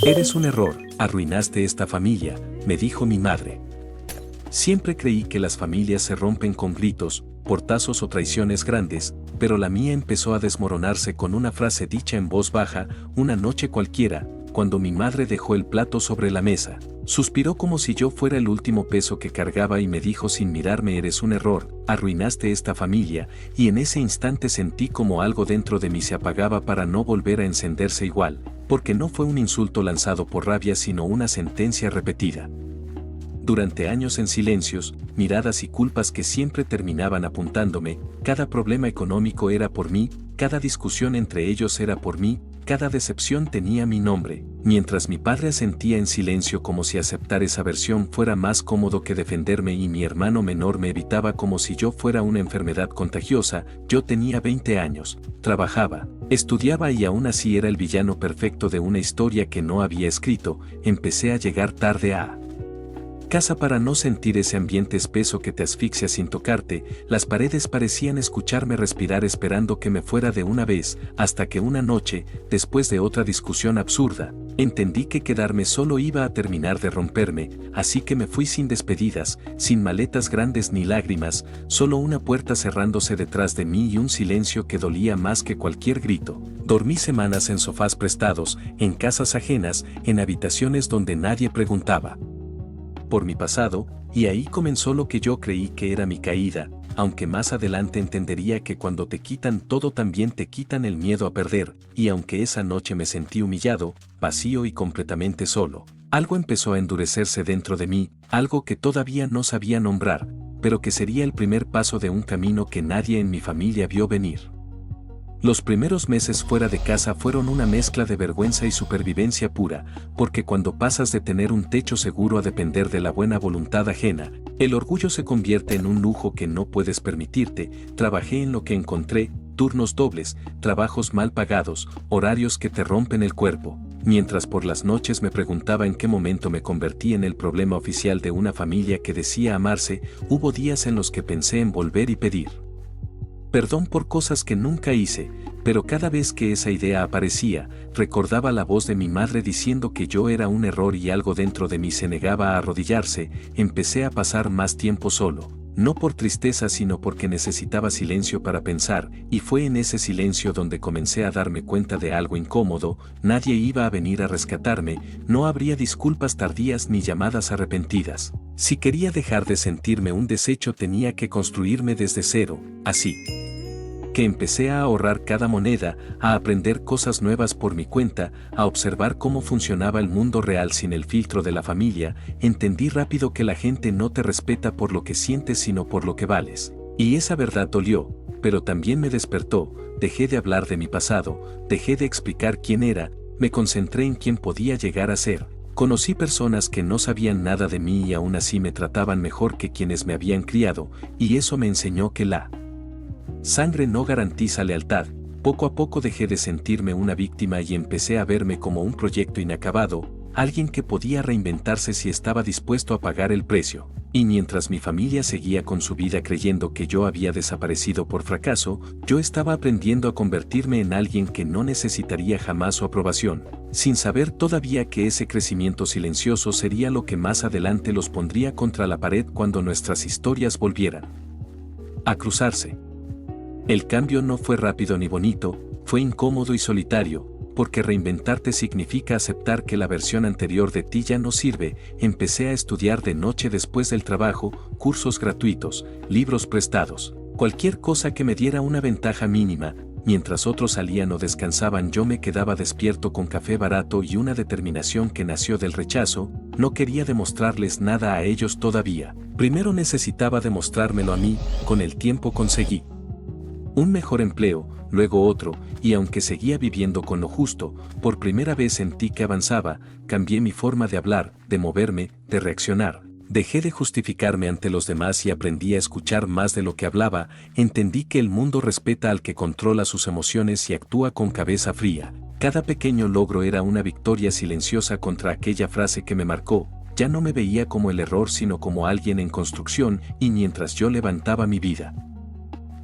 Eres un error, arruinaste esta familia, me dijo mi madre. Siempre creí que las familias se rompen con gritos, portazos o traiciones grandes, pero la mía empezó a desmoronarse con una frase dicha en voz baja, una noche cualquiera, cuando mi madre dejó el plato sobre la mesa. Suspiró como si yo fuera el último peso que cargaba y me dijo sin mirarme: eres un error, arruinaste esta familia, y en ese instante sentí como algo dentro de mí se apagaba para no volver a encenderse igual, porque no fue un insulto lanzado por rabia sino una sentencia repetida. Durante años en silencios, miradas y culpas que siempre terminaban apuntándome, cada problema económico era por mí, cada discusión entre ellos era por mí, cada decepción tenía mi nombre, mientras mi padre asentía en silencio como si aceptar esa versión fuera más cómodo que defenderme y mi hermano menor me evitaba como si yo fuera una enfermedad contagiosa. Yo tenía 20 años, trabajaba, estudiaba y aún así era el villano perfecto de una historia que no había escrito. Empecé a llegar tarde a casa para no sentir ese ambiente espeso que te asfixia sin tocarte. Las paredes parecían escucharme respirar esperando que me fuera de una vez, hasta que una noche, después de otra discusión absurda, entendí que quedarme solo iba a terminar de romperme, así que me fui sin despedidas, sin maletas grandes ni lágrimas, solo una puerta cerrándose detrás de mí y un silencio que dolía más que cualquier grito. Dormí semanas en sofás prestados, en casas ajenas, en habitaciones donde nadie preguntaba por mi pasado, y ahí comenzó lo que yo creí que era mi caída, aunque más adelante entendería que cuando te quitan todo también te quitan el miedo a perder, y aunque esa noche me sentí humillado, vacío y completamente solo, algo empezó a endurecerse dentro de mí, algo que todavía no sabía nombrar, pero que sería el primer paso de un camino que nadie en mi familia vio venir. Los primeros meses fuera de casa fueron una mezcla de vergüenza y supervivencia pura, porque cuando pasas de tener un techo seguro a depender de la buena voluntad ajena, el orgullo se convierte en un lujo que no puedes permitirte. Trabajé en lo que encontré: turnos dobles, trabajos mal pagados, horarios que te rompen el cuerpo, mientras por las noches me preguntaba en qué momento me convertí en el problema oficial de una familia que decía amarse. Hubo días en los que pensé en volver y pedir perdón por cosas que nunca hice, pero cada vez que esa idea aparecía, recordaba la voz de mi madre diciendo que yo era un error y algo dentro de mí se negaba a arrodillarse. Empecé a pasar más tiempo solo, no por tristeza sino porque necesitaba silencio para pensar, y fue en ese silencio donde comencé a darme cuenta de algo incómodo: nadie iba a venir a rescatarme, no habría disculpas tardías ni llamadas arrepentidas. Si quería dejar de sentirme un desecho tenía que construirme desde cero, así que empecé a ahorrar cada moneda, a aprender cosas nuevas por mi cuenta, a observar cómo funcionaba el mundo real sin el filtro de la familia. Entendí rápido que la gente no te respeta por lo que sientes sino por lo que vales. Y esa verdad dolió, pero también me despertó. Dejé de hablar de mi pasado, dejé de explicar quién era, me concentré en quién podía llegar a ser. Conocí personas que no sabían nada de mí y aún así me trataban mejor que quienes me habían criado, y eso me enseñó que la sangre no garantiza lealtad. Poco a poco dejé de sentirme una víctima y empecé a verme como un proyecto inacabado, alguien que podía reinventarse si estaba dispuesto a pagar el precio. Y mientras mi familia seguía con su vida creyendo que yo había desaparecido por fracaso, yo estaba aprendiendo a convertirme en alguien que no necesitaría jamás su aprobación, sin saber todavía que ese crecimiento silencioso sería lo que más adelante los pondría contra la pared cuando nuestras historias volvieran a cruzarse. El cambio no fue rápido ni bonito, fue incómodo y solitario, porque reinventarte significa aceptar que la versión anterior de ti ya no sirve. Empecé a estudiar de noche después del trabajo, cursos gratuitos, libros prestados, cualquier cosa que me diera una ventaja mínima. Mientras otros salían o descansaban, yo me quedaba despierto con café barato y una determinación que nació del rechazo. No quería demostrarles nada a ellos todavía. Primero necesitaba demostrármelo a mí. Con el tiempo conseguí un mejor empleo, luego otro, y aunque seguía viviendo con lo justo, por primera vez sentí que avanzaba. Cambié mi forma de hablar, de moverme, de reaccionar. Dejé de justificarme ante los demás y aprendí a escuchar más de lo que hablaba. Entendí que el mundo respeta al que controla sus emociones y actúa con cabeza fría. Cada pequeño logro era una victoria silenciosa contra aquella frase que me marcó. Ya no me veía como el error sino como alguien en construcción, y mientras yo levantaba mi vida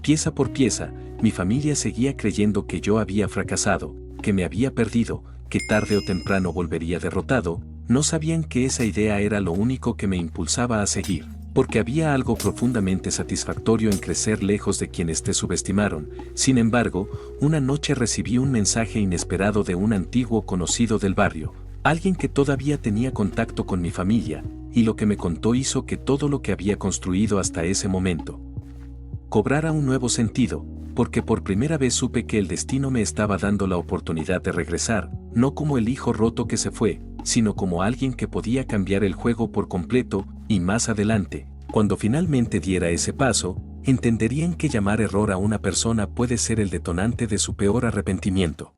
pieza por pieza, mi familia seguía creyendo que yo había fracasado, que me había perdido, que tarde o temprano volvería derrotado, no sabían que esa idea era lo único que me impulsaba a seguir, porque había algo profundamente satisfactorio en crecer lejos de quienes te subestimaron. Sin embargo, una noche recibí un mensaje inesperado de un antiguo conocido del barrio, alguien que todavía tenía contacto con mi familia, y lo que me contó hizo que todo lo que había construido hasta ese momento cobrara un nuevo sentido, porque por primera vez supe que el destino me estaba dando la oportunidad de regresar, no como el hijo roto que se fue, sino como alguien que podía cambiar el juego por completo, y más adelante, cuando finalmente diera ese paso, entenderían que llamar error a una persona puede ser el detonante de su peor arrepentimiento.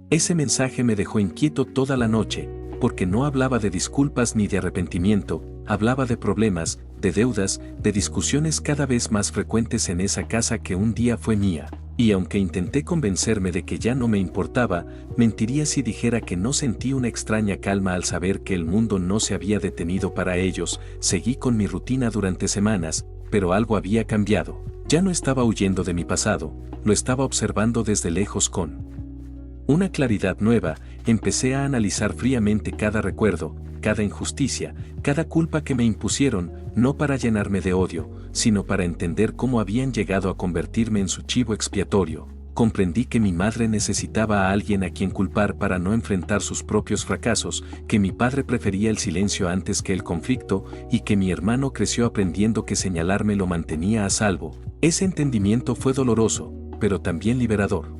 Ese mensaje me dejó inquieto toda la noche, porque no hablaba de disculpas ni de arrepentimiento, hablaba de problemas, de deudas, de discusiones cada vez más frecuentes en esa casa que un día fue mía, y aunque intenté convencerme de que ya no me importaba, mentiría si dijera que no sentí una extraña calma al saber que el mundo no se había detenido para ellos. Seguí con mi rutina durante semanas, pero algo había cambiado. Ya no estaba huyendo de mi pasado, lo estaba observando desde lejos con una claridad nueva. Empecé a analizar fríamente cada recuerdo, cada injusticia, cada culpa que me impusieron, no para llenarme de odio, sino para entender cómo habían llegado a convertirme en su chivo expiatorio. Comprendí que mi madre necesitaba a alguien a quien culpar para no enfrentar sus propios fracasos, que mi padre prefería el silencio antes que el conflicto, y que mi hermano creció aprendiendo que señalarme lo mantenía a salvo. Ese entendimiento fue doloroso, pero también liberador.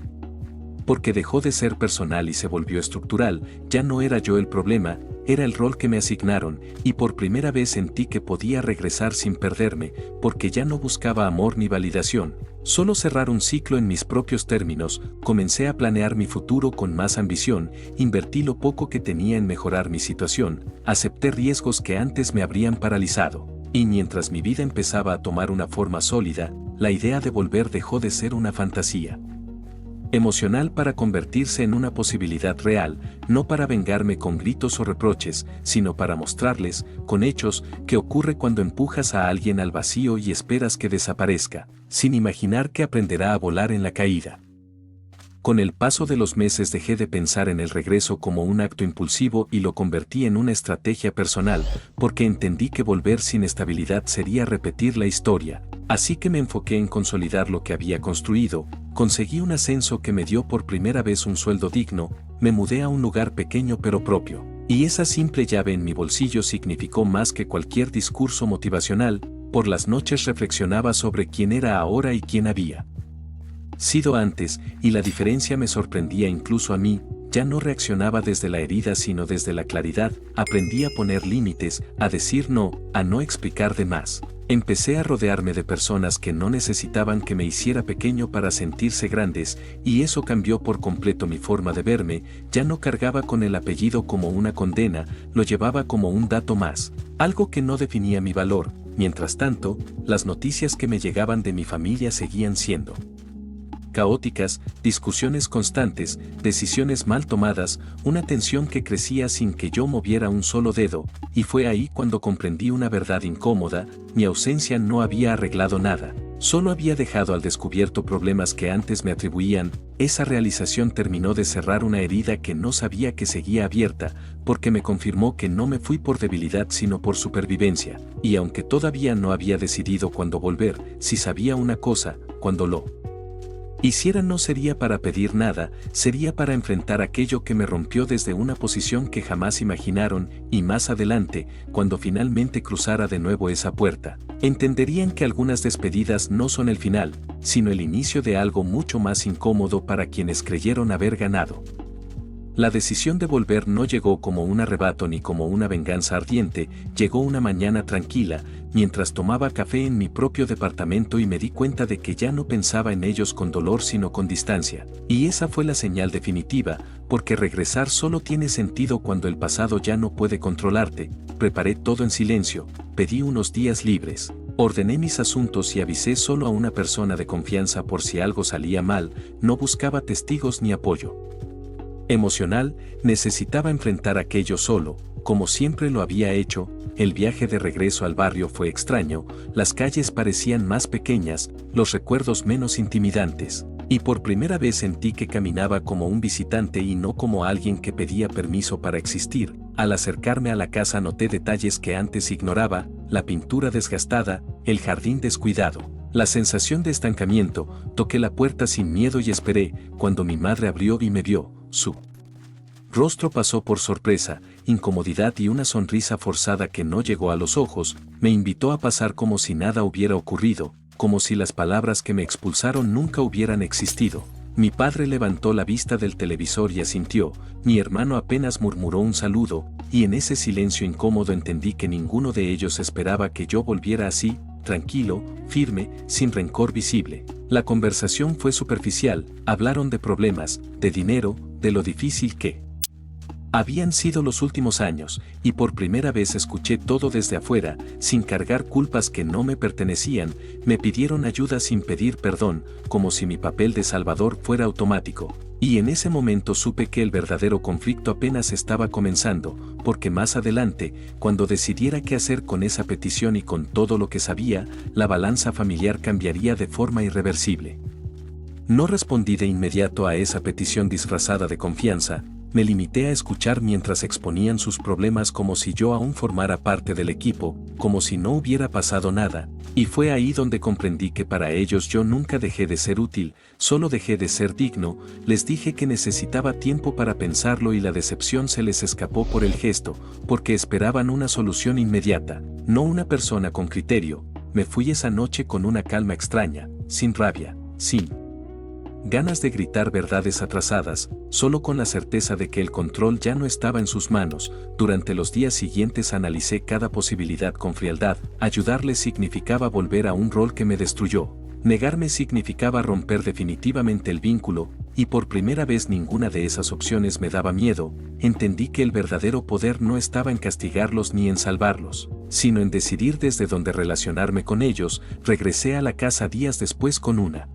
Porque dejó de ser personal y se volvió estructural. Ya no era yo el problema, era el rol que me asignaron, y por primera vez sentí que podía regresar sin perderme, porque ya no buscaba amor ni validación, solo cerrar un ciclo en mis propios términos. Comencé a planear mi futuro con más ambición, invertí lo poco que tenía en mejorar mi situación, acepté riesgos que antes me habrían paralizado, y mientras mi vida empezaba a tomar una forma sólida, la idea de volver dejó de ser una fantasía emocional para convertirse en una posibilidad real, no para vengarme con gritos o reproches, sino para mostrarles, con hechos, qué ocurre cuando empujas a alguien al vacío y esperas que desaparezca, sin imaginar que aprenderá a volar en la caída. Con el paso de los meses dejé de pensar en el regreso como un acto impulsivo y lo convertí en una estrategia personal, porque entendí que volver sin estabilidad sería repetir la historia. Así que me enfoqué en consolidar lo que había construido, conseguí un ascenso que me dio por primera vez un sueldo digno, me mudé a un lugar pequeño pero propio, y esa simple llave en mi bolsillo significó más que cualquier discurso motivacional. Por las noches reflexionaba sobre quién era ahora y quién había sido antes, y la diferencia me sorprendía incluso a mí. Ya no reaccionaba desde la herida sino desde la claridad, aprendí a poner límites, a decir no, a no explicar de más. Empecé a rodearme de personas que no necesitaban que me hiciera pequeño para sentirse grandes, y eso cambió por completo mi forma de verme. Ya no cargaba con el apellido como una condena, lo llevaba como un dato más, algo que no definía mi valor. Mientras tanto, las noticias que me llegaban de mi familia seguían siendo caóticas, discusiones constantes, decisiones mal tomadas, una tensión que crecía sin que yo moviera un solo dedo, y fue ahí cuando comprendí una verdad incómoda: mi ausencia no había arreglado nada, solo había dejado al descubierto problemas que antes me atribuían. Esa realización terminó de cerrar una herida que no sabía que seguía abierta, porque me confirmó que no me fui por debilidad sino por supervivencia, y aunque todavía no había decidido cuándo volver, sí sabía una cosa: cuando lo hiciera no sería para pedir nada, sería para enfrentar aquello que me rompió desde una posición que jamás imaginaron, y más adelante, cuando finalmente cruzara de nuevo esa puerta, entenderían que algunas despedidas no son el final, sino el inicio de algo mucho más incómodo para quienes creyeron haber ganado. La decisión de volver no llegó como un arrebato ni como una venganza ardiente, llegó una mañana tranquila, mientras tomaba café en mi propio departamento, y me di cuenta de que ya no pensaba en ellos con dolor sino con distancia. Y esa fue la señal definitiva, porque regresar solo tiene sentido cuando el pasado ya no puede controlarte. Preparé todo en silencio, pedí unos días libres, ordené mis asuntos y avisé solo a una persona de confianza por si algo salía mal. No buscaba testigos ni apoyo emocional, necesitaba enfrentar aquello solo, como siempre lo había hecho. El viaje de regreso al barrio fue extraño, las calles parecían más pequeñas, los recuerdos menos intimidantes. Y por primera vez sentí que caminaba como un visitante y no como alguien que pedía permiso para existir. Al acercarme a la casa noté detalles que antes ignoraba: la pintura desgastada, el jardín descuidado, la sensación de estancamiento. Toqué la puerta sin miedo y esperé. Cuando mi madre abrió y me vio, su rostro pasó por sorpresa, incomodidad y una sonrisa forzada que no llegó a los ojos. Me invitó a pasar como si nada hubiera ocurrido, como si las palabras que me expulsaron nunca hubieran existido. Mi padre levantó la vista del televisor y asintió. Mi hermano apenas murmuró un saludo, y en ese silencio incómodo entendí que ninguno de ellos esperaba que yo volviera así, tranquilo, firme, sin rencor visible. La conversación fue superficial. Hablaron de problemas, de dinero, de lo difícil que habían sido los últimos años, y por primera vez escuché todo desde afuera, sin cargar culpas que no me pertenecían. Me pidieron ayuda sin pedir perdón, como si mi papel de salvador fuera automático. Y en ese momento supe que el verdadero conflicto apenas estaba comenzando, porque más adelante, cuando decidiera qué hacer con esa petición y con todo lo que sabía, la balanza familiar cambiaría de forma irreversible. No respondí de inmediato a esa petición disfrazada de confianza. Me limité a escuchar mientras exponían sus problemas como si yo aún formara parte del equipo, como si no hubiera pasado nada, y fue ahí donde comprendí que para ellos yo nunca dejé de ser útil, solo dejé de ser digno. Les dije que necesitaba tiempo para pensarlo y la decepción se les escapó por el gesto, porque esperaban una solución inmediata, no una persona con criterio. Me fui esa noche con una calma extraña, sin rabia, sin ganas de gritar verdades atrasadas, solo con la certeza de que el control ya no estaba en sus manos. Durante los días siguientes analicé cada posibilidad con frialdad. Ayudarles significaba volver a un rol que me destruyó. Negarme significaba romper definitivamente el vínculo, y por primera vez ninguna de esas opciones me daba miedo. Entendí que el verdadero poder no estaba en castigarlos ni en salvarlos, sino en decidir desde dónde relacionarme con ellos. Regresé a la casa días después con una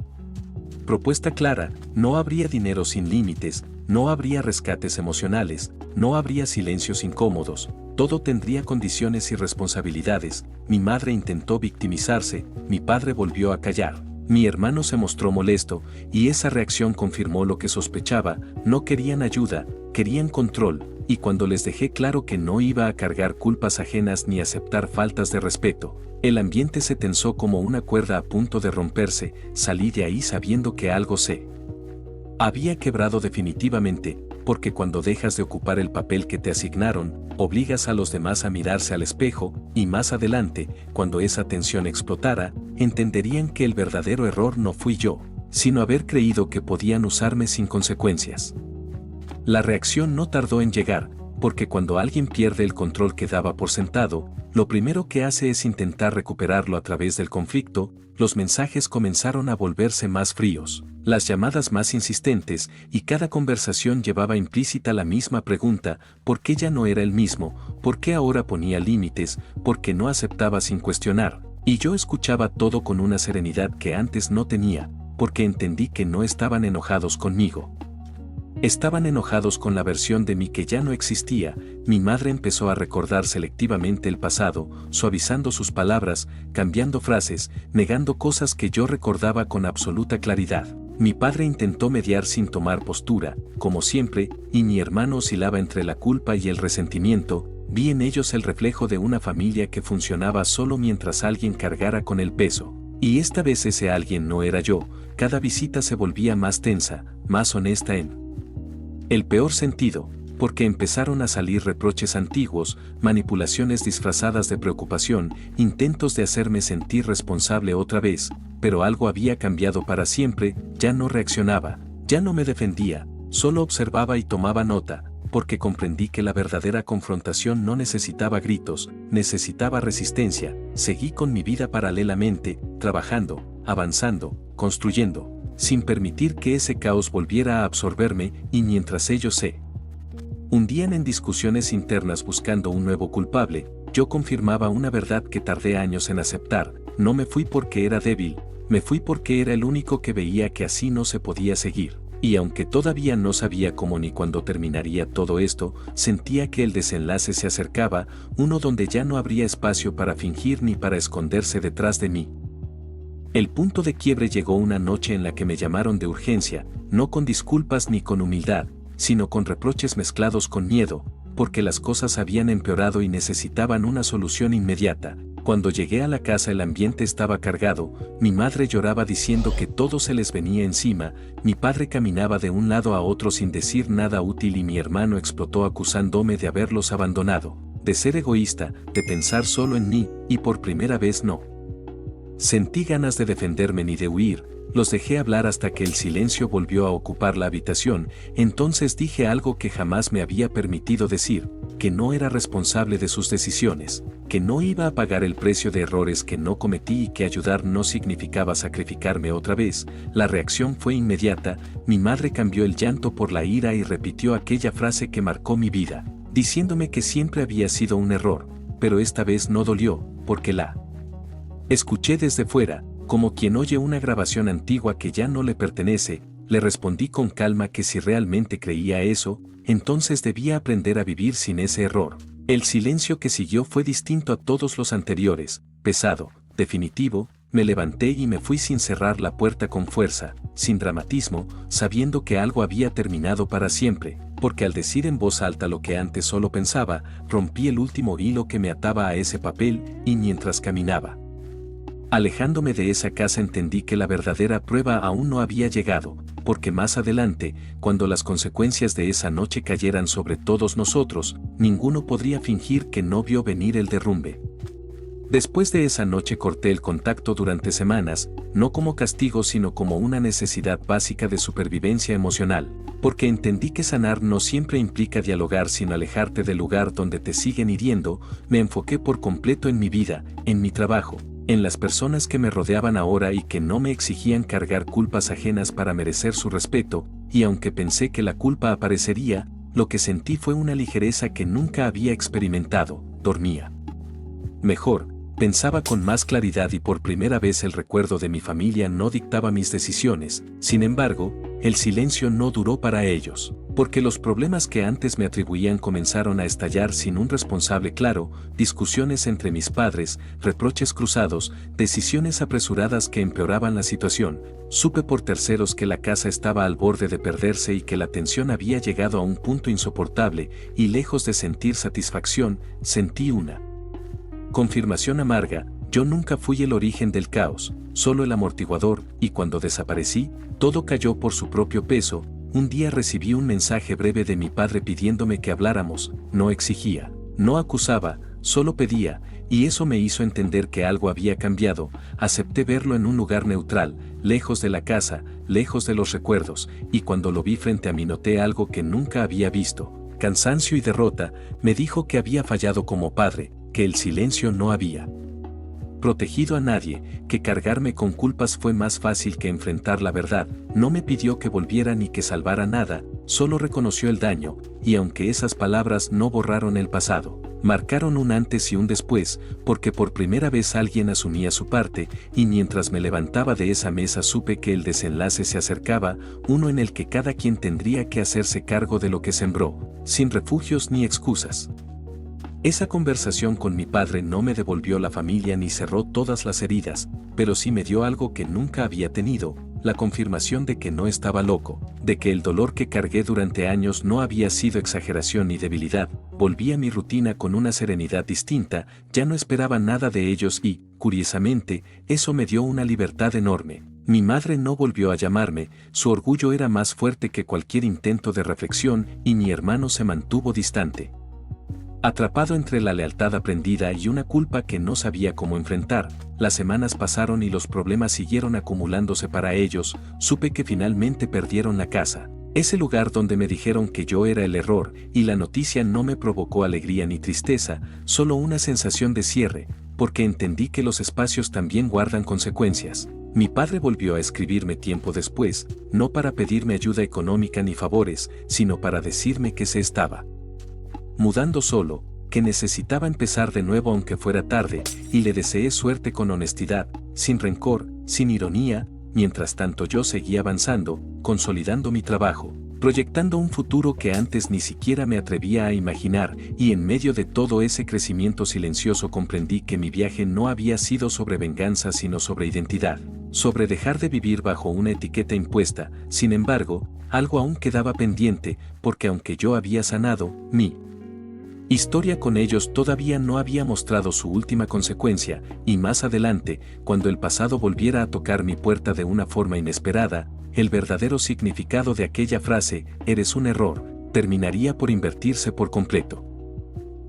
propuesta clara: no habría dinero sin límites, no habría rescates emocionales, no habría silencios incómodos, todo tendría condiciones y responsabilidades. Mi madre intentó victimizarse, mi padre volvió a callar, mi hermano se mostró molesto, y esa reacción confirmó lo que sospechaba: no querían ayuda, querían control. Y cuando les dejé claro que no iba a cargar culpas ajenas ni aceptar faltas de respeto, el ambiente se tensó como una cuerda a punto de romperse. Salí de ahí sabiendo que algo se había quebrado definitivamente, porque cuando dejas de ocupar el papel que te asignaron, obligas a los demás a mirarse al espejo, y más adelante, cuando esa tensión explotara, entenderían que el verdadero error no fui yo, sino haber creído que podían usarme sin consecuencias. La reacción no tardó en llegar, porque cuando alguien pierde el control que daba por sentado, lo primero que hace es intentar recuperarlo a través del conflicto. Los mensajes comenzaron a volverse más fríos, las llamadas más insistentes, y cada conversación llevaba implícita la misma pregunta: ¿por qué ya no era el mismo? ¿Por qué ahora ponía límites? ¿Por qué no aceptaba sin cuestionar? Y yo escuchaba todo con una serenidad que antes no tenía, porque entendí que no estaban enojados conmigo. Estaban enojados con la versión de mí que ya no existía. Mi madre empezó a recordar selectivamente el pasado, suavizando sus palabras, cambiando frases, negando cosas que yo recordaba con absoluta claridad. Mi padre intentó mediar sin tomar postura, como siempre, y mi hermano oscilaba entre la culpa y el resentimiento. Vi en ellos el reflejo de una familia que funcionaba solo mientras alguien cargara con el peso. Y esta vez ese alguien no era yo. Cada visita se volvía más tensa, más honesta en el peor sentido, porque empezaron a salir reproches antiguos, manipulaciones disfrazadas de preocupación, intentos de hacerme sentir responsable otra vez. Pero algo había cambiado para siempre. Ya no reaccionaba, ya no me defendía, solo observaba y tomaba nota, porque comprendí que la verdadera confrontación no necesitaba gritos, necesitaba resistencia. Seguí con mi vida paralelamente, trabajando, avanzando, construyendo, sin permitir que ese caos volviera a absorberme. Y mientras ellos se hundían en discusiones internas buscando un nuevo culpable, yo confirmaba una verdad que tardé años en aceptar: no me fui porque era débil, me fui porque era el único que veía que así no se podía seguir. Y aunque todavía no sabía cómo ni cuándo terminaría todo esto, sentía que el desenlace se acercaba, uno donde ya no habría espacio para fingir ni para esconderse detrás de mí. El punto de quiebre llegó una noche en la que me llamaron de urgencia, no con disculpas ni con humildad, sino con reproches mezclados con miedo, porque las cosas habían empeorado y necesitaban una solución inmediata. Cuando llegué a la casa el ambiente estaba cargado, mi madre lloraba diciendo que todo se les venía encima, mi padre caminaba de un lado a otro sin decir nada útil y mi hermano explotó acusándome de haberlos abandonado, de ser egoísta, de pensar solo en mí, y por primera vez no sentí ganas de defenderme ni de huir. Los dejé hablar hasta que el silencio volvió a ocupar la habitación. Entonces dije algo que jamás me había permitido decir, que no era responsable de sus decisiones, que no iba a pagar el precio de errores que no cometí y que ayudar no significaba sacrificarme otra vez. La reacción fue inmediata, mi madre cambió el llanto por la ira y repitió aquella frase que marcó mi vida, diciéndome que siempre había sido un error, pero esta vez no dolió, porque la escuché desde fuera, como quien oye una grabación antigua que ya no le pertenece. Le respondí con calma que si realmente creía eso, entonces debía aprender a vivir sin ese error. El silencio que siguió fue distinto a todos los anteriores, pesado, definitivo. Me levanté y me fui sin cerrar la puerta con fuerza, sin dramatismo, sabiendo que algo había terminado para siempre, porque al decir en voz alta lo que antes solo pensaba, rompí el último hilo que me ataba a ese papel, y mientras caminaba alejándome de esa casa entendí que la verdadera prueba aún no había llegado, porque más adelante, cuando las consecuencias de esa noche cayeran sobre todos nosotros, ninguno podría fingir que no vio venir el derrumbe. Después de esa noche corté el contacto durante semanas, no como castigo sino como una necesidad básica de supervivencia emocional, porque entendí que sanar no siempre implica dialogar sino alejarte del lugar donde te siguen hiriendo. Me enfoqué por completo en mi vida, en mi trabajo, en las personas que me rodeaban ahora y que no me exigían cargar culpas ajenas para merecer su respeto, y aunque pensé que la culpa aparecería, lo que sentí fue una ligereza que nunca había experimentado. Dormía mejor, pensaba con más claridad y por primera vez el recuerdo de mi familia no dictaba mis decisiones. Sin embargo, el silencio no duró para ellos, porque los problemas que antes me atribuían comenzaron a estallar sin un responsable claro, discusiones entre mis padres, reproches cruzados, decisiones apresuradas que empeoraban la situación. Supe por terceros que la casa estaba al borde de perderse y que la tensión había llegado a un punto insoportable, y lejos de sentir satisfacción, sentí una confirmación amarga. Yo nunca fui el origen del caos, solo el amortiguador, y cuando desaparecí, todo cayó por su propio peso. Un día recibí un mensaje breve de mi padre pidiéndome que habláramos. No exigía, no acusaba, solo pedía, y eso me hizo entender que algo había cambiado. Acepté verlo en un lugar neutral, lejos de la casa, lejos de los recuerdos, y cuando lo vi frente a mí noté algo que nunca había visto: cansancio y derrota. Me dijo que había fallado como padre, que el silencio no había protegido a nadie, que cargarme con culpas fue más fácil que enfrentar la verdad. No me pidió que volviera ni que salvara nada, solo reconoció el daño, y aunque esas palabras no borraron el pasado, marcaron un antes y un después, porque por primera vez alguien asumía su parte, y mientras me levantaba de esa mesa supe que el desenlace se acercaba, uno en el que cada quien tendría que hacerse cargo de lo que sembró, sin refugios ni excusas. Esa conversación con mi padre no me devolvió la familia ni cerró todas las heridas, pero sí me dio algo que nunca había tenido: la confirmación de que no estaba loco, de que el dolor que cargué durante años no había sido exageración ni debilidad. Volví a mi rutina con una serenidad distinta, ya no esperaba nada de ellos y, curiosamente, eso me dio una libertad enorme. Mi madre no volvió a llamarme, su orgullo era más fuerte que cualquier intento de reflexión, y mi hermano se mantuvo distante, atrapado entre la lealtad aprendida y una culpa que no sabía cómo enfrentar. Las semanas pasaron y los problemas siguieron acumulándose para ellos. Supe que finalmente perdieron la casa, ese lugar donde me dijeron que yo era el error, y la noticia no me provocó alegría ni tristeza, solo una sensación de cierre, porque entendí que los espacios también guardan consecuencias. Mi padre volvió a escribirme tiempo después, no para pedirme ayuda económica ni favores, sino para decirme que se estaba mudando solo, que necesitaba empezar de nuevo aunque fuera tarde, y le deseé suerte con honestidad, sin rencor, sin ironía. Mientras tanto yo seguía avanzando, consolidando mi trabajo, proyectando un futuro que antes ni siquiera me atrevía a imaginar, y en medio de todo ese crecimiento silencioso comprendí que mi viaje no había sido sobre venganza sino sobre identidad, sobre dejar de vivir bajo una etiqueta impuesta. Sin embargo, algo aún quedaba pendiente, porque aunque yo había sanado, mi historia con ellos todavía no había mostrado su última consecuencia, y más adelante, cuando el pasado volviera a tocar mi puerta de una forma inesperada, el verdadero significado de aquella frase, "eres un error", terminaría por invertirse por completo.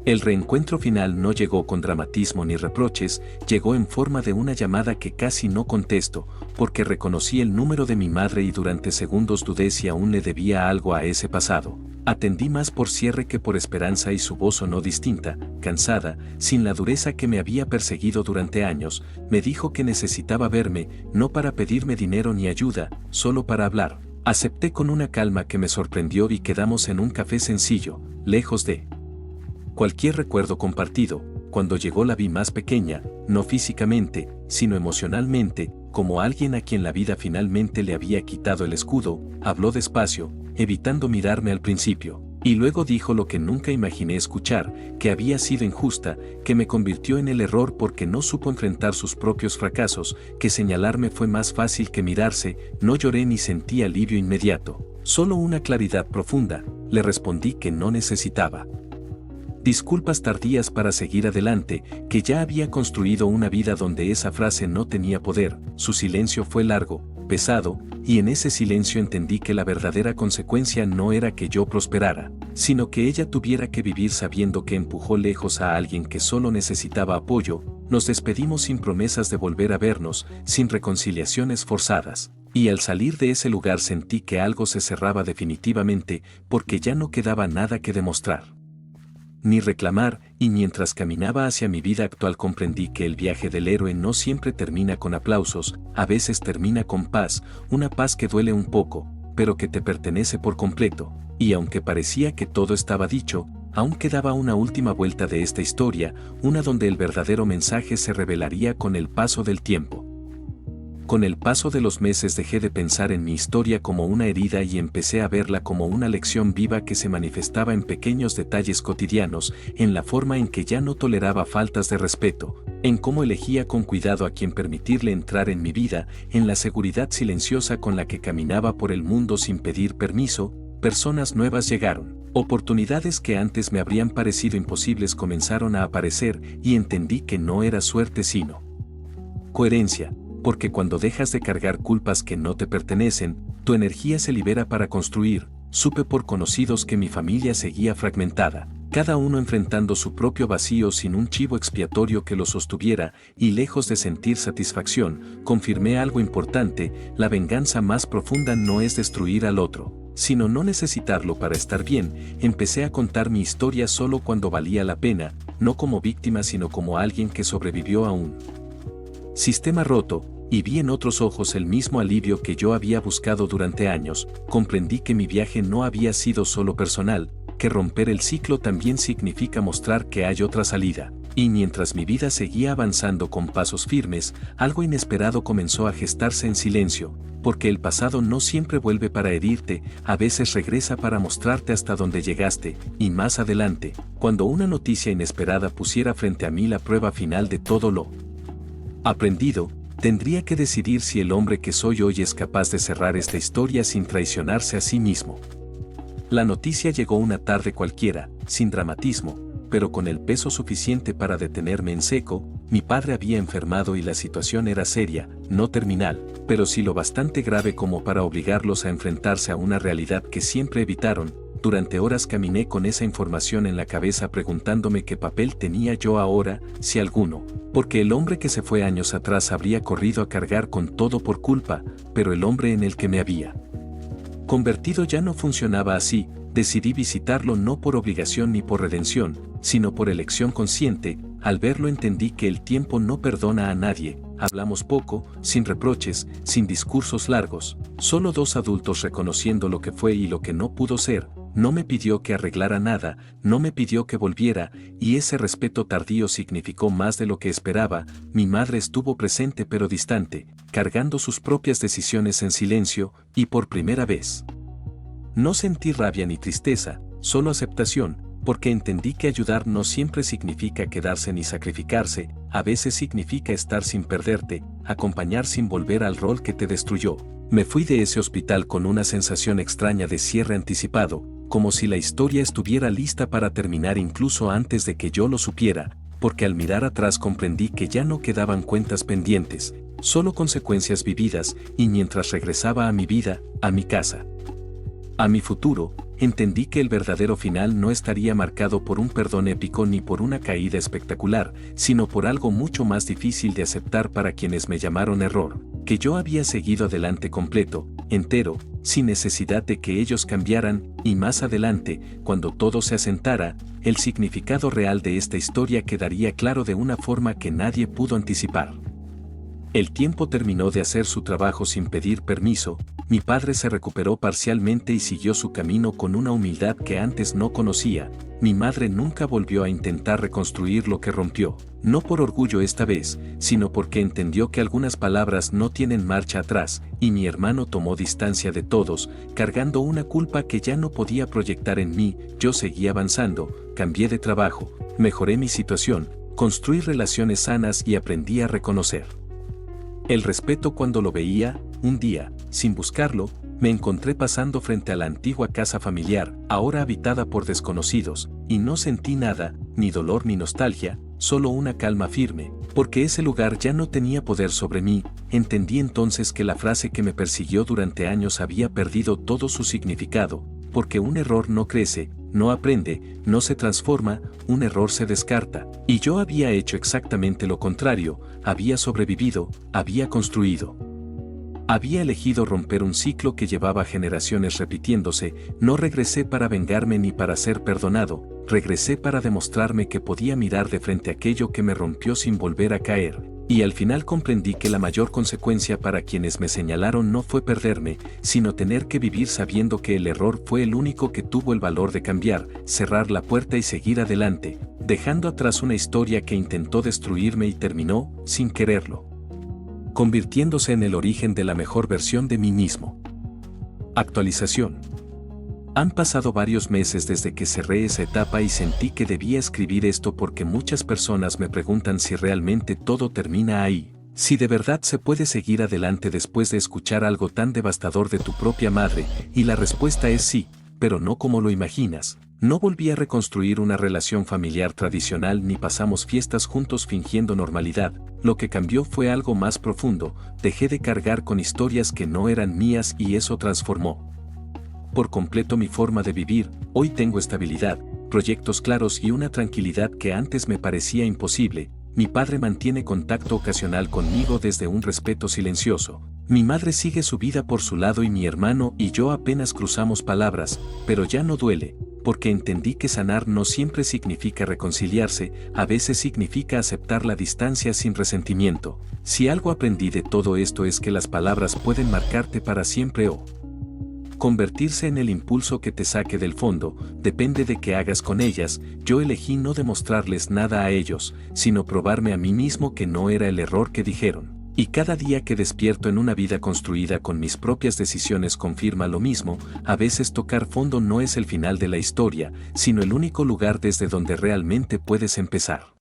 El reencuentro final no llegó con dramatismo ni reproches, llegó en forma de una llamada que casi no contesto, porque reconocí el número de mi madre y durante segundos dudé si aún le debía algo a ese pasado. Atendí más por cierre que por esperanza y su voz sonó distinta, cansada, sin la dureza que me había perseguido durante años. Me dijo que necesitaba verme, no para pedirme dinero ni ayuda, solo para hablar. Acepté con una calma que me sorprendió y quedamos en un café sencillo, lejos de cualquier recuerdo compartido. Cuando llegó la vi más pequeña, no físicamente, sino emocionalmente, como alguien a quien la vida finalmente le había quitado el escudo. Habló despacio, evitando mirarme al principio, y luego dijo lo que nunca imaginé escuchar, que había sido injusta, que me convirtió en el error porque no supo enfrentar sus propios fracasos, que señalarme fue más fácil que mirarse. No lloré ni sentí alivio inmediato, solo una claridad profunda. Le respondí que no necesitaba disculpas tardías para seguir adelante, que ya había construido una vida donde esa frase no tenía poder. Su silencio fue largo, pesado, y en ese silencio entendí que la verdadera consecuencia no era que yo prosperara, sino que ella tuviera que vivir sabiendo que empujó lejos a alguien que solo necesitaba apoyo. Nos despedimos sin promesas de volver a vernos, sin reconciliaciones forzadas. Y al salir de ese lugar sentí que algo se cerraba definitivamente, porque ya no quedaba nada que demostrar ni reclamar, y mientras caminaba hacia mi vida actual comprendí que el viaje del héroe no siempre termina con aplausos, a veces termina con paz, una paz que duele un poco, pero que te pertenece por completo. Y aunque parecía que todo estaba dicho, aún quedaba una última vuelta de esta historia, una donde el verdadero mensaje se revelaría con el paso del tiempo. Con el paso de los meses dejé de pensar en mi historia como una herida y empecé a verla como una lección viva que se manifestaba en pequeños detalles cotidianos, en la forma en que ya no toleraba faltas de respeto, en cómo elegía con cuidado a quien permitirle entrar en mi vida, en la seguridad silenciosa con la que caminaba por el mundo sin pedir permiso. Personas nuevas llegaron, oportunidades que antes me habrían parecido imposibles comenzaron a aparecer y entendí que no era suerte sino coherencia. Porque cuando dejas de cargar culpas que no te pertenecen, tu energía se libera para construir. Supe por conocidos que mi familia seguía fragmentada, cada uno enfrentando su propio vacío sin un chivo expiatorio que lo sostuviera, y lejos de sentir satisfacción, confirmé algo importante: la venganza más profunda no es destruir al otro, sino no necesitarlo para estar bien. Empecé a contar mi historia solo cuando valía la pena, no como víctima sino como alguien que sobrevivió a un sistema roto, y vi en otros ojos el mismo alivio que yo había buscado durante años. Comprendí que mi viaje no había sido solo personal, que romper el ciclo también significa mostrar que hay otra salida. Y mientras mi vida seguía avanzando con pasos firmes, algo inesperado comenzó a gestarse en silencio, porque el pasado no siempre vuelve para herirte, a veces regresa para mostrarte hasta dónde llegaste. Y más adelante, cuando una noticia inesperada pusiera frente a mí la prueba final de todo lo aprendido, tendría que decidir si el hombre que soy hoy es capaz de cerrar esta historia sin traicionarse a sí mismo. La noticia llegó una tarde cualquiera, sin dramatismo, pero con el peso suficiente para detenerme en seco. Mi padre había enfermado y la situación era seria, no terminal, pero sí lo bastante grave como para obligarlos a enfrentarse a una realidad que siempre evitaron. Durante horas caminé con esa información en la cabeza preguntándome qué papel tenía yo ahora, si alguno, porque el hombre que se fue años atrás habría corrido a cargar con todo por culpa, pero el hombre en el que me había convertido ya no funcionaba así. Decidí visitarlo no por obligación ni por redención, sino por elección consciente. Al verlo entendí que el tiempo no perdona a nadie. Hablamos poco, sin reproches, sin discursos largos, solo dos adultos reconociendo lo que fue y lo que no pudo ser. No me pidió que arreglara nada, no me pidió que volviera, y ese respeto tardío significó más de lo que esperaba. Mi madre estuvo presente pero distante, cargando sus propias decisiones en silencio, y por primera vez No sentí rabia ni tristeza, solo aceptación, porque entendí que ayudar no siempre significa quedarse ni sacrificarse, a veces significa estar sin perderte, acompañar sin volver al rol que te destruyó. Me fui de ese hospital con una sensación extraña de cierre anticipado, como si la historia estuviera lista para terminar incluso antes de que yo lo supiera, porque al mirar atrás comprendí que ya no quedaban cuentas pendientes, solo consecuencias vividas, y mientras regresaba a mi vida, a mi casa, a mi futuro, entendí que el verdadero final no estaría marcado por un perdón épico ni por una caída espectacular, sino por algo mucho más difícil de aceptar para quienes me llamaron error, que yo había seguido adelante completo, entero, sin necesidad de que ellos cambiaran, y más adelante, cuando todo se asentara, el significado real de esta historia quedaría claro de una forma que nadie pudo anticipar. El tiempo terminó de hacer su trabajo sin pedir permiso, mi padre se recuperó parcialmente y siguió su camino con una humildad que antes no conocía, mi madre nunca volvió a intentar reconstruir lo que rompió, no por orgullo esta vez, sino porque entendió que algunas palabras no tienen marcha atrás, y mi hermano tomó distancia de todos, cargando una culpa que ya no podía proyectar en mí. Yo seguí avanzando, cambié de trabajo, mejoré mi situación, construí relaciones sanas y aprendí a reconocer el respeto cuando lo veía. Un día, sin buscarlo, me encontré pasando frente a la antigua casa familiar, ahora habitada por desconocidos, y no sentí nada, ni dolor ni nostalgia, solo una calma firme, porque ese lugar ya no tenía poder sobre mí. Entendí entonces que la frase que me persiguió durante años había perdido todo su significado, porque un error no crece, no aprende, no se transforma, un error se descarta, y yo había hecho exactamente lo contrario, había sobrevivido, había construido. Había elegido romper un ciclo que llevaba generaciones repitiéndose. No regresé para vengarme ni para ser perdonado, regresé para demostrarme que podía mirar de frente aquello que me rompió sin volver a caer. Y al final comprendí que la mayor consecuencia para quienes me señalaron no fue perderme, sino tener que vivir sabiendo que el error fue el único que tuvo el valor de cambiar, cerrar la puerta y seguir adelante, dejando atrás una historia que intentó destruirme y terminó, sin quererlo, convirtiéndose en el origen de la mejor versión de mí mismo. Actualización. Han pasado varios meses desde que cerré esa etapa y sentí que debía escribir esto porque muchas personas me preguntan si realmente todo termina ahí, si de verdad se puede seguir adelante después de escuchar algo tan devastador de tu propia madre, y la respuesta es sí, pero no como lo imaginas. No volví a reconstruir una relación familiar tradicional ni pasamos fiestas juntos fingiendo normalidad. Lo que cambió fue algo más profundo. Dejé de cargar con historias que no eran mías y eso transformó por completo mi forma de vivir. Hoy tengo estabilidad, proyectos claros y una tranquilidad que antes me parecía imposible. Mi padre mantiene contacto ocasional conmigo desde un respeto silencioso. Mi madre sigue su vida por su lado y mi hermano y yo apenas cruzamos palabras, pero ya no duele, porque entendí que sanar no siempre significa reconciliarse, a veces significa aceptar la distancia sin resentimiento. Si algo aprendí de todo esto es que las palabras pueden marcarte para siempre o convertirse en el impulso que te saque del fondo, depende de qué hagas con ellas. Yo elegí no demostrarles nada a ellos, sino probarme a mí mismo que no era el error que dijeron. Y cada día que despierto en una vida construida con mis propias decisiones confirma lo mismo. A veces tocar fondo no es el final de la historia, sino el único lugar desde donde realmente puedes empezar.